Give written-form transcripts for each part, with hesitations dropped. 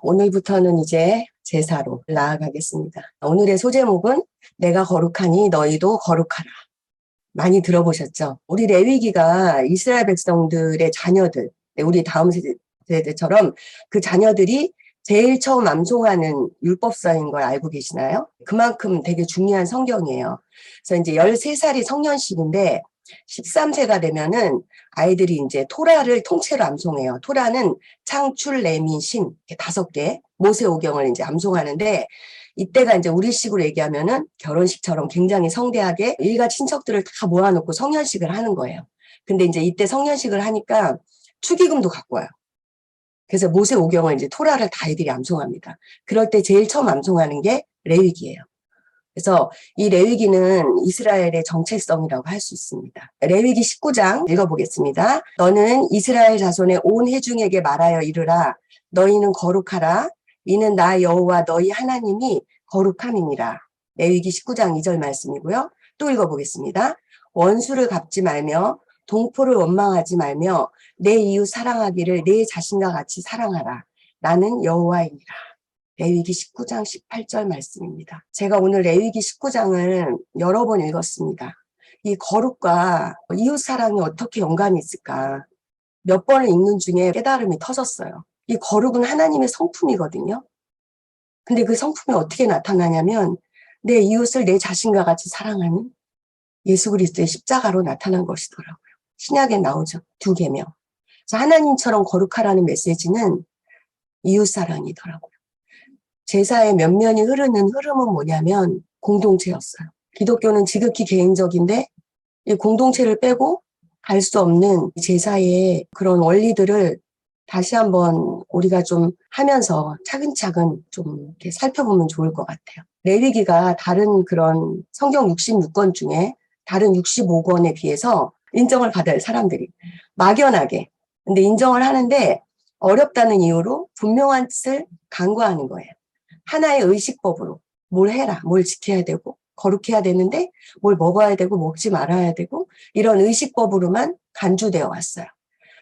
오늘부터는 이제 제사로 나아가겠습니다. 오늘의 소제목은 내가 거룩하니 너희도 거룩하라. 많이 들어보셨죠? 우리 레위기가 이스라엘 백성들의 자녀들, 우리 다음 세대처럼 그 자녀들이 제일 처음 암송하는 율법서인 걸 알고 계시나요? 그만큼 되게 중요한 성경이에요. 그래서 이제 13살이 성년식인데 13세가 되면은 아이들이 이제 토라를 통째로 암송해요. 토라는 창출, 레미, 신, 이렇게 5개, 모세오경을 이제 암송하는데 이때가 이제 우리식으로 얘기하면은 결혼식처럼 굉장히 성대하게 일가 친척들을 다 모아놓고 성년식을 하는 거예요. 근데 이제 이때 성년식을 하니까 축의금도 갖고 와요. 그래서 모세오경을 이제 토라를 다 아이들이 암송합니다. 그럴 때 제일 처음 암송하는 게 레위기예요. 그래서 이 레위기는 이스라엘의 정체성이라고 할 수 있습니다. 레위기 19장 읽어보겠습니다. 너는 이스라엘 자손의 온 회중에게 말하여 이르라. 너희는 거룩하라. 이는 나 여호와 너희 하나님이 거룩함이니라. 레위기 19장 2절 말씀이고요. 또 읽어보겠습니다. 원수를 갚지 말며 동포를 원망하지 말며 내 이웃 사랑하기를 내 자신과 같이 사랑하라. 나는 여호와이니라. 레위기 19장 18절 말씀입니다. 제가 오늘 레위기 19장을 여러 번 읽었습니다. 이 거룩과 이웃 사랑이 어떻게 연관이 있을까? 몇 번을 읽는 중에 깨달음이 터졌어요. 이 거룩은 하나님의 성품이거든요. 근데 그 성품이 어떻게 나타나냐면 내 이웃을 내 자신과 같이 사랑하는 예수 그리스도의 십자가로 나타난 것이더라고요. 신약에 나오죠. 2계명. 그래서 하나님처럼 거룩하라는 메시지는 이웃 사랑이더라고요. 제사의 면면이 흐르는 흐름은 뭐냐면 공동체였어요. 기독교는 지극히 개인적인데 이 공동체를 빼고 갈 수 없는 제사의 그런 원리들을 다시 한번 우리가 좀 하면서 차근차근 좀 이렇게 살펴보면 좋을 것 같아요. 레위기가 다른 그런 성경 66권 중에 다른 65권에 비해서 인정을 받아요, 사람들이. 막연하게. 근데 인정을 하는데 어렵다는 이유로 분명한 뜻을 간과하는 거예요. 하나의 의식법으로 뭘 해라, 뭘 지켜야 되고 거룩해야 되는데 뭘 먹어야 되고 먹지 말아야 되고 이런 의식법으로만 간주되어 왔어요.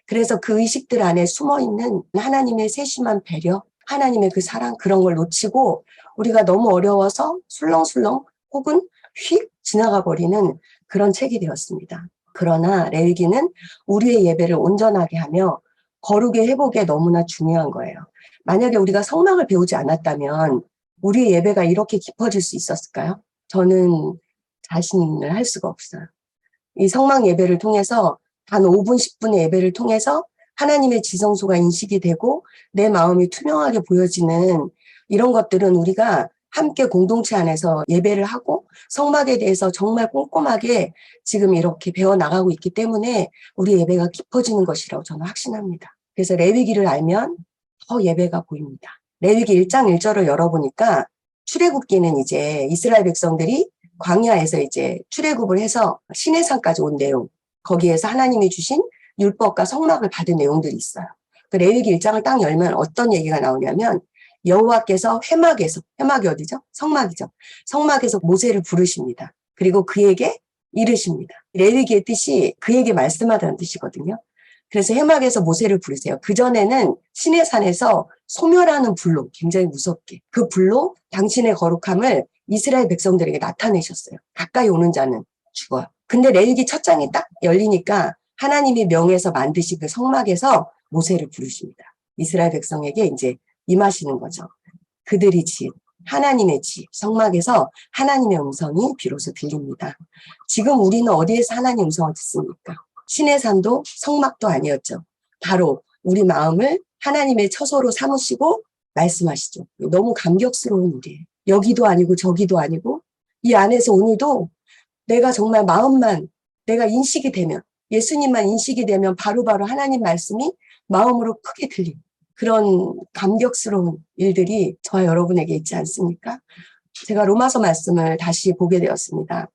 그래서 그 의식들 안에 숨어있는 하나님의 세심한 배려, 하나님의 그 사랑 그런 걸 놓치고 우리가 너무 어려워서 술렁술렁 혹은 휙 지나가 버리는 그런 책이 되었습니다. 그러나 레위기는 우리의 예배를 온전하게 하며 거룩의 회복에 너무나 중요한 거예요. 만약에 우리가 성막을 배우지 않았다면 우리의 예배가 이렇게 깊어질 수 있었을까요? 저는 자신을 할 수가 없어요. 이 성막 예배를 통해서 단 5분, 10분의 예배를 통해서 하나님의 지성소가 인식이 되고 내 마음이 투명하게 보여지는 이런 것들은 우리가 함께 공동체 안에서 예배를 하고 성막에 대해서 정말 꼼꼼하게 지금 이렇게 배워나가고 있기 때문에 우리 예배가 깊어지는 것이라고 저는 확신합니다. 그래서 레위기를 알면 더 예배가 보입니다. 레위기 1장 1절을 열어보니까 출애굽기는 이제 이스라엘 백성들이 광야에서 이제 출애굽을 해서 시내산까지 온 내용, 거기에서 하나님이 주신 율법과 성막을 받은 내용들이 있어요. 그 레위기 1장을 딱 열면 어떤 얘기가 나오냐면 여호와께서 회막이 어디죠? 성막이죠. 성막에서 모세를 부르십니다. 그리고 그에게 이르십니다. 레위기의 뜻이 그에게 말씀하다는 뜻이거든요. 그래서 회막에서 모세를 부르세요. 그전에는 시내산에서 소멸하는 불로 굉장히 무섭게 그 불로 당신의 거룩함을 이스라엘 백성들에게 나타내셨어요. 가까이 오는 자는 죽어요. 근데 레위기 첫 장이 딱 열리니까 하나님이 명해서 만드신 그 성막에서 모세를 부르십니다. 이스라엘 백성에게 이제 임하시는 거죠. 그들이 지은 하나님의 집, 성막에서 하나님의 음성이 비로소 들립니다. 지금 우리는 어디에서 하나님의 음성을 듣습니까? 시내산도 성막도 아니었죠. 바로 우리 마음을 하나님의 처소로 삼으시고 말씀하시죠. 너무 감격스러운 일이에요. 여기도 아니고 저기도 아니고 이 안에서 오늘도 내가 정말 마음만 내가 인식이 되면 예수님만 인식이 되면 바로바로 하나님 말씀이 마음으로 크게 들리고 그런 감격스러운 일들이 저와 여러분에게 있지 않습니까? 제가 로마서 말씀을 다시 보게 되었습니다.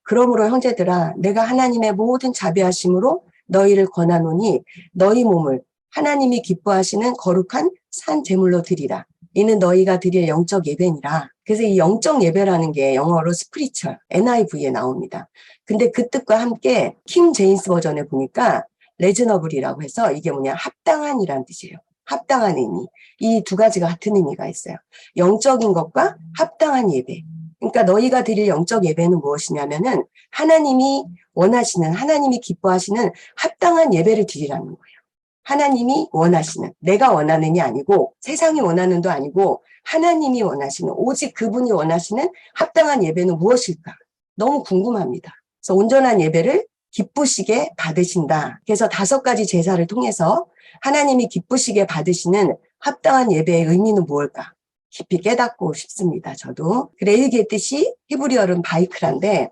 그러므로 형제들아 내가 하나님의 모든 자비하심으로 너희를 권하노니 너희 몸을 하나님이 기뻐하시는 거룩한 산 제물로 드리라. 이는 너희가 드릴 영적 예배니라. 그래서 이 영적 예배라는 게 영어로 스피리추얼, NIV에 나옵니다. 근데 그 뜻과 함께 킹 제임스 버전에 보니까 레즈너블이라고 해서 이게 뭐냐 합당한이라는 뜻이에요. 합당한 의미. 이 두 가지가 같은 의미가 있어요. 영적인 것과 합당한 예배. 그러니까 너희가 드릴 영적 예배는 무엇이냐면은 하나님이 원하시는, 하나님이 기뻐하시는 합당한 예배를 드리라는 거예요. 하나님이 원하시는, 내가 원하는이 아니고 세상이 원하는도 아니고 하나님이 원하시는, 오직 그분이 원하시는 합당한 예배는 무엇일까? 너무 궁금합니다. 그래서 온전한 예배를 기쁘시게 받으신다. 그래서 5가지 제사를 통해서 하나님이 기쁘시게 받으시는 합당한 예배의 의미는 무엇일까? 깊이 깨닫고 싶습니다. 저도. 레위기의 뜻이 히브리어는 바이크란데,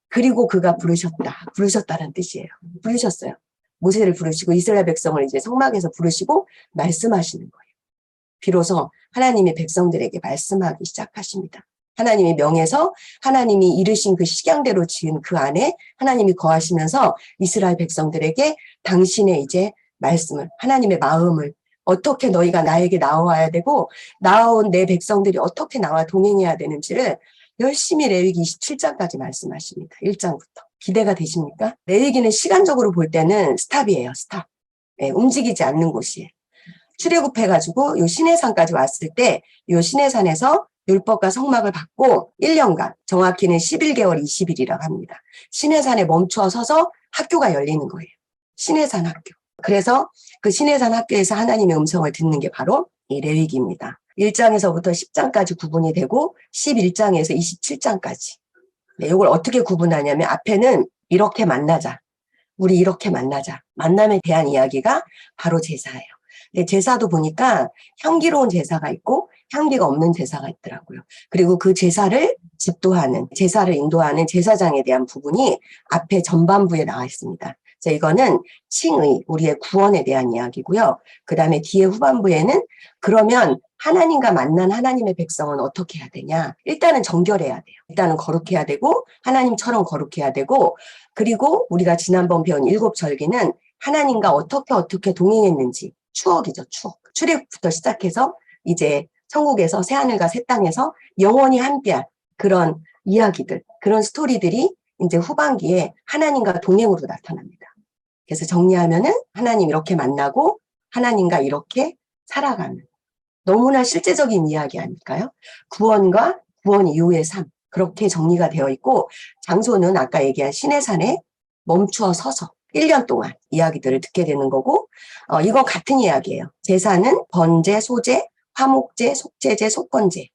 그리고 그가 부르셨다는 뜻이에요. 부르셨어요. 모세를 부르시고 이스라엘 백성을 이제 성막에서 부르시고 말씀하시는 거예요. 비로소 하나님이 백성들에게 말씀하기 시작하십니다. 하나님이 명해서 하나님이 이르신 그 식양대로 지은 그 안에 하나님이 거하시면서 이스라엘 백성들에게 당신의 이제 말씀을, 하나님의 마음을, 어떻게 너희가 나에게 나와야 되고 나온 내 백성들이 어떻게 나와 동행해야 되는지를 열심히 레위기 27장까지 말씀하십니다. 1장부터. 기대가 되십니까? 레위기는 시간적으로 볼 때는 스탑이에요. 스탑. 네, 움직이지 않는 곳이에요. 출애굽해가지고 요 시내산까지 왔을 때 요 시내산에서 율법과 성막을 받고 1년간, 정확히는 11개월 20일이라고 합니다. 시내산에 멈춰 서서 학교가 열리는 거예요. 시내산 학교. 그래서 그 시내산 학교에서 하나님의 음성을 듣는 게 바로 이 레위기입니다. 1장에서부터 10장까지 구분이 되고 11장에서 27장까지. 네, 이걸 어떻게 구분하냐면 앞에는 이렇게 만나자. 우리 이렇게 만나자. 만남에 대한 이야기가 바로 제사예요. 근데 제사도 보니까 향기로운 제사가 있고 향기가 없는 제사가 있더라고요. 그리고 그 제사를 집도하는, 제사를 인도하는 제사장에 대한 부분이 앞에 전반부에 나와 있습니다. 그래서 이거는 칭의, 우리의 구원에 대한 이야기고요. 그 다음에 뒤에 후반부에는 그러면 하나님과 만난 하나님의 백성은 어떻게 해야 되냐? 일단은 정결해야 돼요. 일단은 거룩해야 되고 하나님처럼 거룩해야 되고, 그리고 우리가 지난번 배운 7절기는 하나님과 어떻게 동행했는지 추억이죠. 추억. 출애굽부터 시작해서 이제 천국에서 새하늘과 새 땅에서 영원히 함께할 그런 이야기들, 그런 스토리들이 이제 후반기에 하나님과 동행으로 나타납니다. 그래서 정리하면은 하나님 이렇게 만나고 하나님과 이렇게 살아가는 너무나 실제적인 이야기 아닐까요? 구원과 구원 이후의 삶, 그렇게 정리가 되어 있고, 장소는 아까 얘기한 시내산에 멈추어 서서 1년 동안 이야기들을 듣게 되는 거고, 이건 같은 이야기예요. 제사는 번제, 소제, 화목제, 속죄제, 속건제.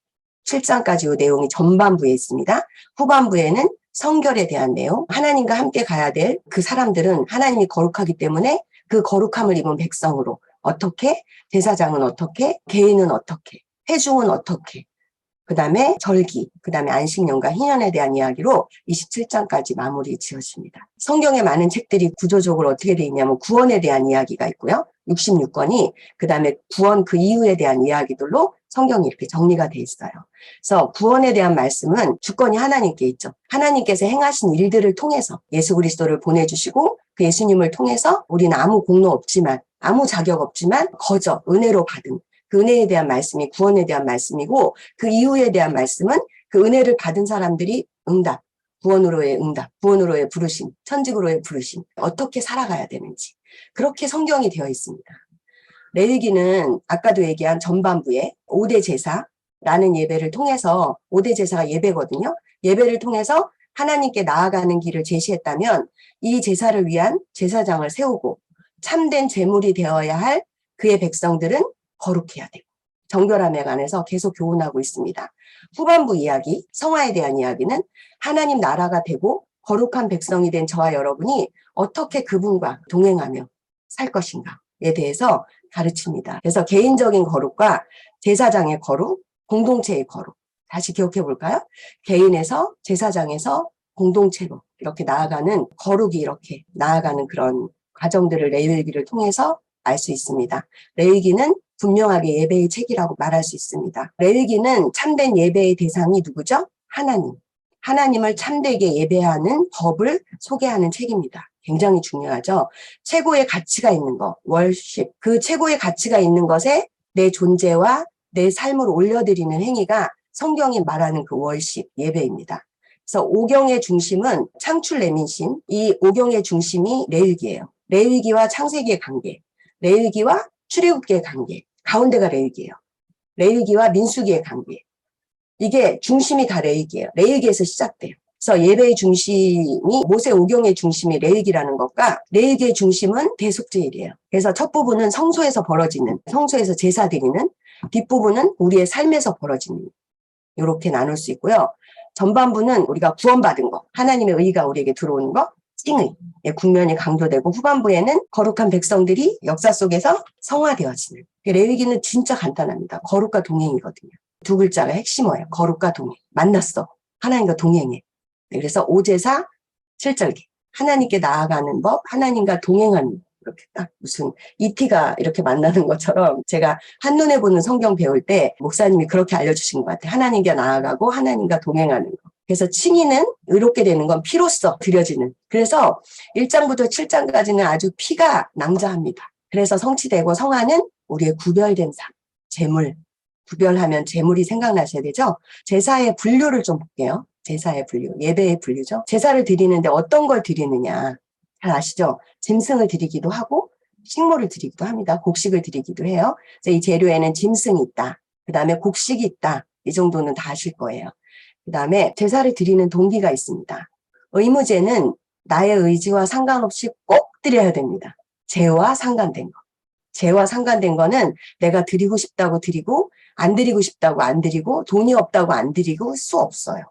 7장까지 이 내용이 전반부에 있습니다. 후반부에는 성결에 대한 내용, 하나님과 함께 가야 될 그 사람들은 하나님이 거룩하기 때문에 그 거룩함을 입은 백성으로 어떻게, 제사장은 어떻게, 개인은 어떻게, 회중은 어떻게, 그 다음에 절기, 그 다음에 안식년과 희년에 대한 이야기로 27장까지 마무리 지어집니다. 성경의 많은 책들이 구조적으로 어떻게 되어 있냐면 구원에 대한 이야기가 있고요. 66권이 그 다음에 구원 그 이후에 대한 이야기들로 성경이 이렇게 정리가 돼 있어요. 그래서 구원에 대한 말씀은 주권이 하나님께 있죠. 하나님께서 행하신 일들을 통해서 예수 그리스도를 보내주시고 그 예수님을 통해서 우리는 아무 공로 없지만, 아무 자격 없지만 거저 은혜로 받은 그 은혜에 대한 말씀이 구원에 대한 말씀이고, 그 이후에 대한 말씀은 그 은혜를 받은 사람들이 응답, 구원으로의 응답, 구원으로의 부르심, 천직으로의 부르심, 어떻게 살아가야 되는지, 그렇게 성경이 되어 있습니다. 레위기는 아까도 얘기한 전반부에 5대 제사라는 예배를 통해서, 5대 제사가 예배거든요. 예배를 통해서 하나님께 나아가는 길을 제시했다면 이 제사를 위한 제사장을 세우고 참된 제물이 되어야 할 그의 백성들은 거룩해야 되고, 정결함에 관해서 계속 교훈하고 있습니다. 후반부 이야기, 성화에 대한 이야기는 하나님 나라가 되고 거룩한 백성이 된 저와 여러분이 어떻게 그분과 동행하며 살 것인가에 대해서 가르칩니다. 그래서 개인적인 거룩과 제사장의 거룩, 공동체의 거룩, 다시 기억해 볼까요? 개인에서, 제사장에서 공동체로 이렇게 나아가는, 거룩이 이렇게 나아가는 그런 과정들을 레위기를 통해서 알 수 있습니다. 레위기는 분명하게 예배의 책이라고 말할 수 있습니다. 레위기는 참된 예배의 대상이 누구죠? 하나님. 하나님을 참되게 예배하는 법을 소개하는 책입니다. 굉장히 중요하죠. 최고의 가치가 있는 것, 월십. 그 최고의 가치가 있는 것에 내 존재와 내 삶을 올려드리는 행위가 성경이 말하는 그 월십, 예배입니다. 그래서 오경의 중심은 창출 내민신, 이 오경의 중심이 레위기예요. 레위기와 창세기의 관계, 레위기와 출애굽기의 관계, 가운데가 레위기예요. 레위기와 민수기의 관계. 이게 중심이 다 레위기예요. 레위기에서 시작돼요. 그래서 예배의 중심이 모세 오경의 중심이 레위기라는 것과 레위기의 중심은 대속죄일이에요. 그래서 첫 부분은 성소에서 벌어지는, 성소에서 제사 드리는, 뒷부분은 우리의 삶에서 벌어지는, 이렇게 나눌 수 있고요. 전반부는 우리가 구원받은 거, 하나님의 의가 우리에게 들어오는 거, 칭의, 국면이 강조되고, 후반부에는 거룩한 백성들이 역사 속에서 성화되어지는. 레위기는 진짜 간단합니다. 거룩과 동행이거든요. 두 글자가 핵심어예요. 거룩과 동행. 만났어. 하나님과 동행해. 그래서 5제사 7절기. 하나님께 나아가는 법, 하나님과 동행하는 법. 이렇게 딱 무슨 이티가 이렇게 만나는 것처럼 제가 한눈에 보는 성경 배울 때 목사님이 그렇게 알려주신 것 같아요. 하나님께 나아가고 하나님과 동행하는 것. 그래서 칭의는 의롭게 되는 건 피로써 드려지는. 그래서 1장부터 7장까지는 아주 피가 낭자합니다. 그래서 성취되고 성화는 우리의 구별된 삶, 재물. 구별하면 재물이 생각나셔야 되죠. 제사의 분류를 좀 볼게요. 제사의 분류, 예배의 분류죠. 제사를 드리는데 어떤 걸 드리느냐. 잘 아시죠? 짐승을 드리기도 하고 식물을 드리기도 합니다. 곡식을 드리기도 해요. 그래서 이 재료에는 짐승이 있다. 그 다음에 곡식이 있다. 이 정도는 다 아실 거예요. 그 다음에 제사를 드리는 동기가 있습니다. 의무제는 나의 의지와 상관없이 꼭 드려야 됩니다. 죄와 상관된 거. 죄와 상관된 거는 내가 드리고 싶다고 드리고 안 드리고 싶다고 안 드리고 돈이 없다고 안 드리고 수 없어요.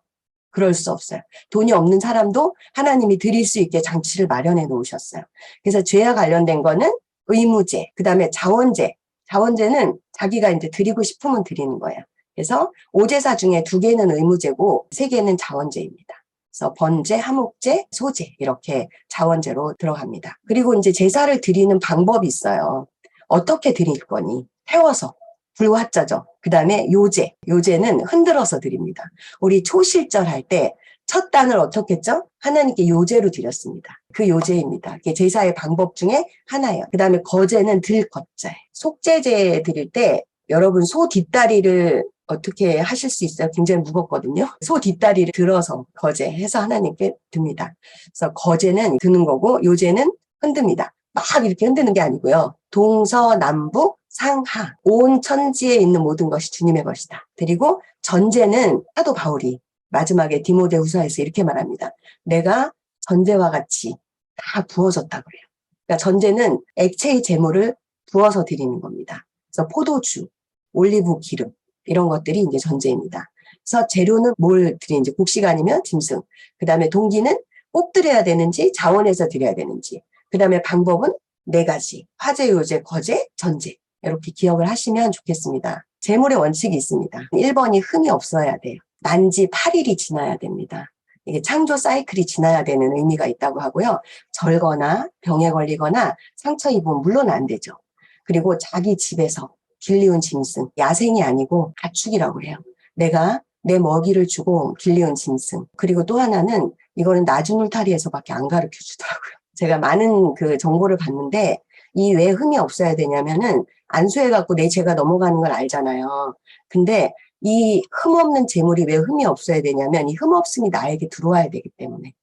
그럴 수 없어요. 돈이 없는 사람도 하나님이 드릴 수 있게 장치를 마련해 놓으셨어요. 그래서 죄와 관련된 거는 의무제, 그 다음에 자원제. 자원제는 자기가 이제 드리고 싶으면 드리는 거예요. 그래서 5제사 중에 2개는 의무제고 3개는 자원제입니다. 그래서 번제, 화목제, 소제 이렇게 자원제로 들어갑니다. 그리고 이제 제사를 드리는 방법이 있어요. 어떻게 드릴 거니? 태워서. 불화자죠. 그 다음에 요제. 요제는 흔들어서 드립니다. 우리 초실절 할 때 첫 단을 어떻게 했죠? 하나님께 요제로 드렸습니다. 그 요제입니다. 그게 제사의 방법 중에 하나예요. 그 다음에 거제는 들겉자예요. 속죄제 드릴 때 여러분 소 뒷다리를 어떻게 하실 수 있어요? 굉장히 무겁거든요. 소 뒷다리를 들어서 거제해서 하나님께 듭니다. 그래서 거제는 드는 거고 요제는 흔듭니다. 막 이렇게 흔드는 게 아니고요. 동서남북 상하 온 천지에 있는 모든 것이 주님의 것이다. 그리고 전제는 사도 바울이 마지막에 디모데후서에서 이렇게 말합니다. 내가 전제와 같이 다 부어졌다고 그래요. 그러니까 전제는 액체의 제물을 부어서 드리는 겁니다. 그래서 포도주, 올리브 기름 이런 것들이 이제 전제입니다. 그래서 재료는 뭘 드리는지 곡식 아니면 짐승. 그 다음에 동기는 꼭 드려야 되는지 자원해서 드려야 되는지. 그 다음에 방법은 4가지. 화제, 요제, 거제, 전제. 이렇게 기억을 하시면 좋겠습니다. 제물의 원칙이 있습니다. 1번이 흠이 없어야 돼요. 난지 8일이 지나야 됩니다. 이게 창조 사이클이 지나야 되는 의미가 있다고 하고요. 절거나 병에 걸리거나 상처 입으면 물론 안 되죠. 그리고 자기 집에서 길리운 짐승, 야생이 아니고 가축이라고 해요. 내가 내 먹이를 주고 길리운 짐승. 그리고 또 하나는 이거는 나주 울타리에서밖에 안 가르쳐 주더라고요. 제가 많은 그 정보를 봤는데 이 왜 흠이 없어야 되냐면은 안수해갖고 내 죄가 넘어가는 걸 알잖아요. 근데 이 흠 없는 재물이 왜 흠이 없어야 되냐면 이 흠 없음이 나에게 들어와야 되기 때문에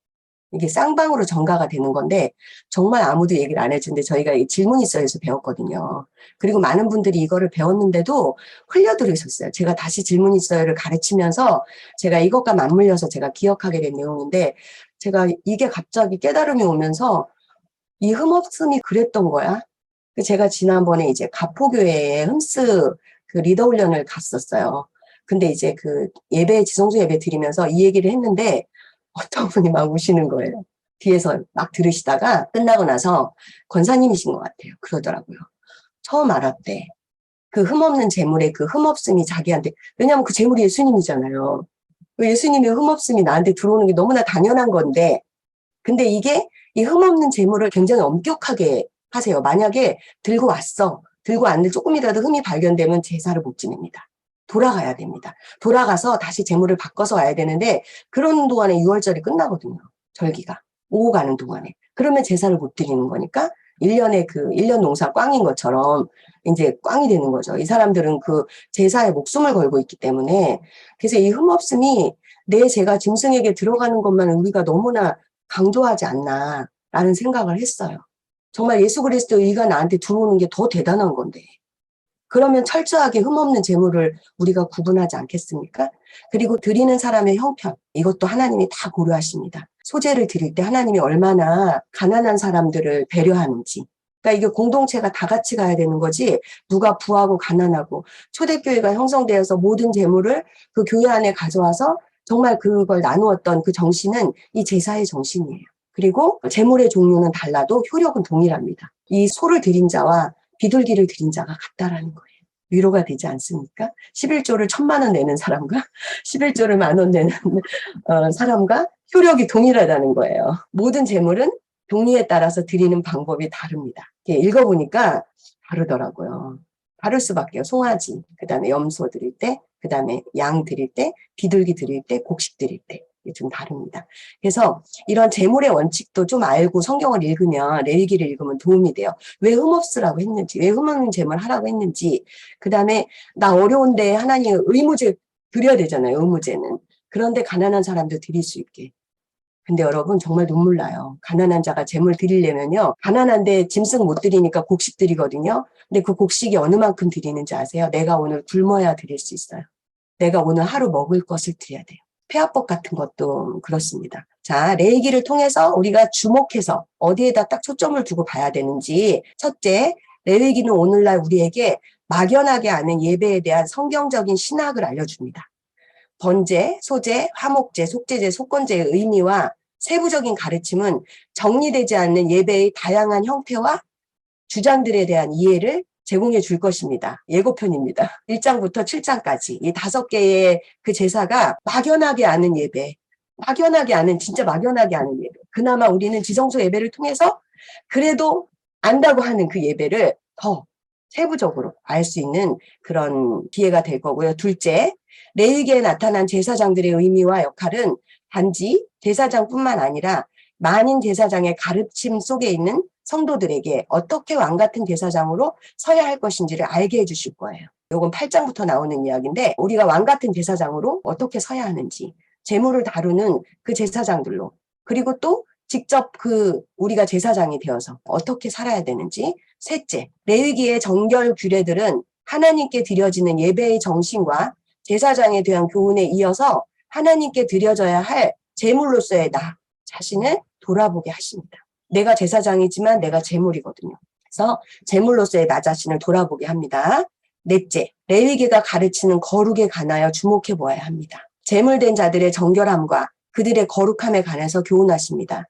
이게 쌍방으로 전가가 되는 건데 정말 아무도 얘기를 안 해주는데 저희가 질문이서에서 배웠거든요. 그리고 많은 분들이 이거를 배웠는데도 흘려들으셨어요. 제가 다시 질문이서를 가르치면서 제가 이것과 맞물려서 제가 기억하게 된 내용인데 제가 이게 갑자기 깨달음이 오면서 이 흠없음이 그랬던 거야. 제가 지난번에 이제 가포교회에 흠스 그 리더 훈련을 갔었어요. 근데 이제 그 예배, 지성소 예배 드리면서 이 얘기를 했는데 어떤 분이 막 우시는 거예요. 뒤에서 막 들으시다가 끝나고 나서 권사님이신 것 같아요. 그러더라고요. 처음 알았대. 그 흠없는 재물의 그 흠없음이 자기한테, 왜냐하면 그 재물이 예수님이잖아요. 예수님의 흠없음이 나한테 들어오는 게 너무나 당연한 건데, 근데 이게 이 흠없는 재물을 굉장히 엄격하게 하세요. 만약에 들고 왔어. 들고 왔는데 조금이라도 흠이 발견되면 제사를 못 지냅니다. 돌아가야 됩니다. 돌아가서 다시 재물을 바꿔서 와야 되는데 그런 동안에 6월절이 끝나거든요. 절기가. 오고 가는 동안에. 그러면 제사를 못 드리는 거니까 1년에 그 1년 농사 꽝인 것처럼 이제 꽝이 되는 거죠. 이 사람들은 그 제사에 목숨을 걸고 있기 때문에 그래서 이 흠없음이 내 죄가 짐승에게 들어가는 것만 우리가 너무나 강조하지 않나라는 생각을 했어요. 정말 예수 그리스도의 의가 나한테 들어오는 게 더 대단한 건데. 그러면 철저하게 흠없는 재물을 우리가 구분하지 않겠습니까? 그리고 드리는 사람의 형편, 이것도 하나님이 다 고려하십니다. 소재를 드릴 때 하나님이 얼마나 가난한 사람들을 배려하는지. 그러니까 이게 공동체가 다 같이 가야 되는 거지, 누가 부하고 가난하고, 초대교회가 형성되어서 모든 재물을 그 교회 안에 가져와서 정말 그걸 나누었던 그 정신은 이 제사의 정신이에요. 그리고 재물의 종류는 달라도 효력은 동일합니다. 이 소를 드린 자와 비둘기를 드린 자가 같다라는 거예요. 위로가 되지 않습니까? 11조를 1,000만 원 내는 사람과 11조를 10,000원 내는 사람과 효력이 동일하다는 거예요. 모든 재물은 종류에 따라서 드리는 방법이 다릅니다. 읽어보니까 다르더라고요. 다를 수밖에요. 송아지, 그 다음에 염소 드릴 때, 그 다음에 양 드릴 때, 비둘기 드릴 때, 곡식 드릴 때. 좀 다릅니다. 그래서 이런 재물의 원칙도 좀 알고 성경을 읽으면, 레위기를 읽으면 도움이 돼요. 왜 흠없으라고 했는지, 왜 흠없는 재물 하라고 했는지, 그 다음에 나 어려운데 하나님 의무제 드려야 되잖아요. 의무제는. 그런데 가난한 사람도 드릴 수 있게. 근데 여러분 정말 눈물 나요. 가난한 자가 재물 드리려면요. 가난한데 짐승 못 드리니까 곡식 드리거든요. 근데 그 곡식이 어느 만큼 드리는지 아세요? 내가 오늘 굶어야 드릴 수 있어요. 내가 오늘 하루 먹을 것을 드려야 돼요. 폐화법 같은 것도 그렇습니다. 자, 레위기를 통해서 우리가 주목해서 어디에다 딱 초점을 두고 봐야 되는지. 첫째, 레위기는 오늘날 우리에게 막연하게 아는 예배에 대한 성경적인 신학을 알려줍니다. 번제, 소제, 화목제, 속제제, 속건제의 의미와 세부적인 가르침은 정리되지 않는 예배의 다양한 형태와 주장들에 대한 이해를 제공해 줄 것입니다. 예고편입니다. 1장부터 7장까지 이 5개의 그 제사가 막연하게 아는 예배, 막연하게 아는, 진짜 막연하게 아는 예배. 그나마 우리는 지성소 예배를 통해서 그래도 안다고 하는 그 예배를 더 세부적으로 알 수 있는 그런 기회가 될 거고요. 둘째, 레위기에 나타난 제사장들의 의미와 역할은 단지 제사장뿐만 아니라 만인 제사장의 가르침 속에 있는 성도들에게 어떻게 왕 같은 제사장으로 서야 할 것인지를 알게 해주실 거예요. 요건 8장부터 나오는 이야기인데 우리가 왕 같은 제사장으로 어떻게 서야 하는지, 재물을 다루는 그 제사장들로, 그리고 또 직접 우리가 제사장이 되어서 어떻게 살아야 되는지. 셋째, 레위기의 정결 규례들은 하나님께 드려지는 예배의 정신과 제사장에 대한 교훈에 이어서 하나님께 드려져야 할 제물로서의 나 자신을 돌아보게 하십니다. 내가 제사장이지만 내가 제물이거든요. 그래서 제물로서의 나 자신을 돌아보게 합니다. 넷째, 레위기가 가르치는 거룩에 관하여 주목해 보아야 합니다. 제물된 자들의 정결함과 그들의 거룩함에 관해서 교훈하십니다.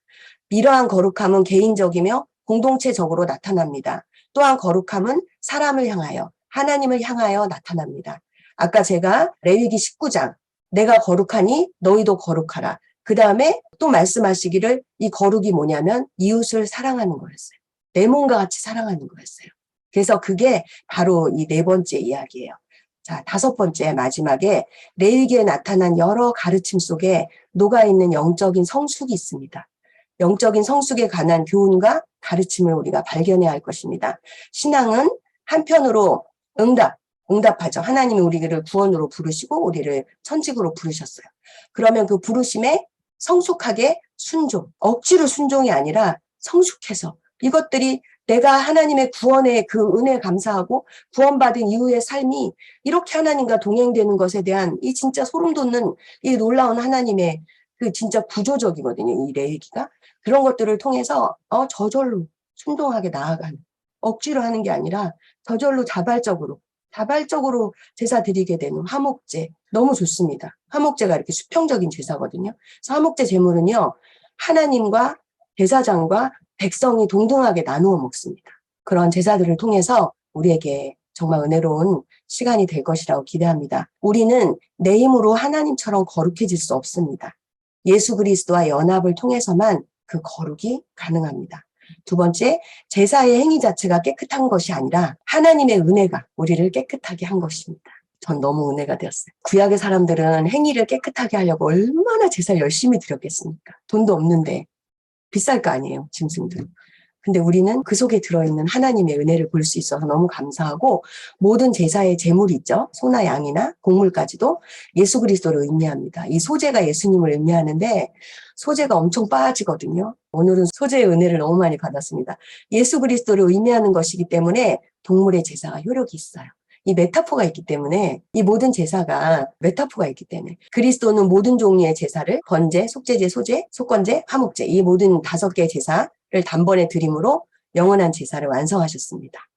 이러한 거룩함은 개인적이며 공동체적으로 나타납니다. 또한 거룩함은 사람을 향하여, 하나님을 향하여 나타납니다. 아까 제가 레위기 19장, 내가 거룩하니 너희도 거룩하라. 그 다음에 또 말씀하시기를 이 거룩이 뭐냐면 이웃을 사랑하는 거였어요. 내 몸과 같이 사랑하는 거였어요. 그래서 그게 바로 이 4번째 이야기예요. 자, 5번째 마지막에 레위기에 나타난 여러 가르침 속에 녹아있는 영적인 성숙이 있습니다. 영적인 성숙에 관한 교훈과 가르침을 우리가 발견해야 할 것입니다. 신앙은 한편으로 응답하죠. 하나님이 우리를 구원으로 부르시고 우리를 천직으로 부르셨어요. 그러면 그 부르심에 성숙하게 순종, 억지로 순종이 아니라 성숙해서 이것들이 내가 하나님의 구원의 그 은혜에 감사하고 구원받은 이후의 삶이 이렇게 하나님과 동행되는 것에 대한 이 진짜 소름 돋는 이 놀라운 하나님의 그 진짜 구조적이거든요. 이 레위기가. 그런 것들을 통해서 저절로 순종하게 나아가는, 억지로 하는 게 아니라 저절로 자발적으로 제사 드리게 되는 화목제 너무 좋습니다. 화목제가 이렇게 수평적인 제사거든요. 그래서 화목제 제물은요, 하나님과 제사장과 백성이 동등하게 나누어 먹습니다. 그런 제사들을 통해서 우리에게 정말 은혜로운 시간이 될 것이라고 기대합니다. 우리는 내 힘으로 하나님처럼 거룩해질 수 없습니다. 예수 그리스도와 연합을 통해서만 그 거룩이 가능합니다. 두 번째, 제사의 행위 자체가 깨끗한 것이 아니라 하나님의 은혜가 우리를 깨끗하게 한 것입니다. 전 너무 은혜가 되었어요. 구약의 사람들은 행위를 깨끗하게 하려고 얼마나 제사를 열심히 드렸겠습니까? 돈도 없는데 비쌀 거 아니에요, 짐승들. 근데 우리는 그 속에 들어있는 하나님의 은혜를 볼 수 있어서 너무 감사하고 모든 제사의 제물이 있죠. 소나 양이나 곡물까지도 예수 그리스도를 의미합니다. 이 소재가 예수님을 의미하는데 소재가 엄청 빠지거든요. 오늘은 소재의 은혜를 너무 많이 받았습니다. 예수 그리스도를 의미하는 것이기 때문에 동물의 제사가 효력이 있어요. 이 메타포가 있기 때문에 이 모든 제사가 메타포가 있기 때문에 그리스도는 모든 종류의 제사를 번제, 속죄제, 소제, 속건제, 화목제 이 모든 5개의 제사를 단번에 드림으로 영원한 제사를 완성하셨습니다.